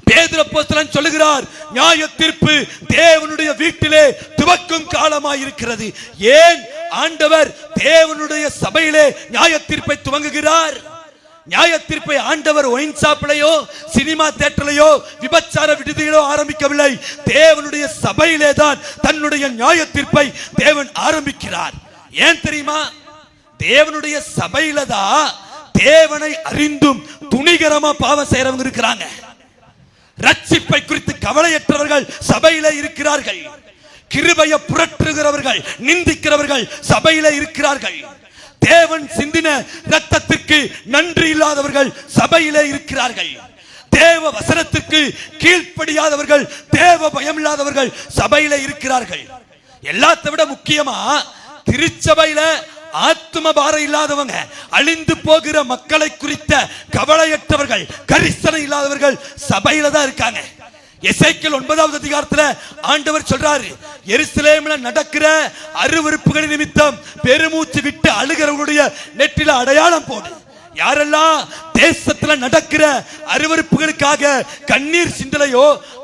பேதுரு அப்போஸ்தலன் சொல்லுகிறார், நியாய தீர்ப்பு தேவனுடைய வீட்டிலே துவக்கும் காலமாயிருக்கிறது. ஏன் ஆண்டவர் தேவனுடைய சபையிலே நியாய தீர்ப்பை துவங்குகிறார்? நியாய தீர்ப்பை ஆண்டவர் ஒயின் ஷாப்லயோ சினிமா தியேட்டர்லயோ விபச்சார விடுதியிலோ ஆரம்பிக்கவில்லை. தேவனுடைய சபையிலே தான் தன்னுடைய நியாய தீர்ப்பை தேவன் ஆரம்பிக்கிறார். ஏன் தெரியுமா? தேவனுடைய சபையில தான் தேவனை அறிந்தும் துணிகரமா பாவம் செய்யறவங்க இருக்கிறாங்க. ரட்சிப்பை குறித்து கவலையற்றவர்கள் சபையிலே இருக்கிறார்கள். கிருபையை புரட்டுகிறவர்கள், நிந்திக்கிறவர்கள் சபையிலே இருக்கிறார்கள். தேவன் சிந்தின இரத்தத்திற்கு நன்றி இல்லாதவர்கள் சபையிலே இருக்கிறார்கள். தேவ வசனத்திற்கு கீழ்ப்படியாதவர்கள், தேவ பயம் இல்லாதவர்கள் சபையிலே இருக்கிறார்கள். எல்லாத்தை விட முக்கியமா திருச்சபையில ஆத்ம பாரம் இல்லாதவங்க, அழிந்து போகிற மக்களை குறித்த கவலையற்றவர்கள், கரிசனை இல்லாதவர்கள் சபையில தான் இருக்காங்க. எசேக்கியேல் 9வது அதிகாரத்துல ஆண்டவர் சொல்றாரு, எருசலேமில் நடக்கிற அருவருப்புகள் நிமித்தம் பெருமூச்சு விட்டு அழுகிறவங்களுடைய நெற்றில அடையாளம் போடு. யாரெல்லாம் தேசத்துல நடக்கிற அருவருப்புகளுக்காக கண்ணீர் சிந்தலையோ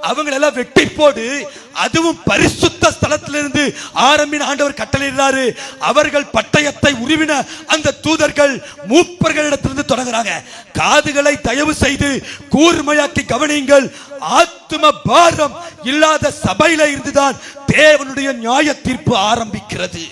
அவங்களெல்லாம் வெட்டி போடு. அதுவும் பரிசுத்த ஸ்தலத்திலிருந்து ஆரம்பின ஆண்டவர் கட்டளையிடுறாரு. அவர்கள் பட்டயத்தை உருவின அந்த தூதர்கள் மூப்பர்களிடத்திலிருந்து தொடங்குறாங்க. காதுகளை தயவு செய்து கூர்மையாக்கி கவனியுங்கள். ஆத்ம பாரம் இல்லாத சபையில இருந்துதான் தேவனுடைய நியாய தீர்ப்பு ஆரம்பிக்கிறது.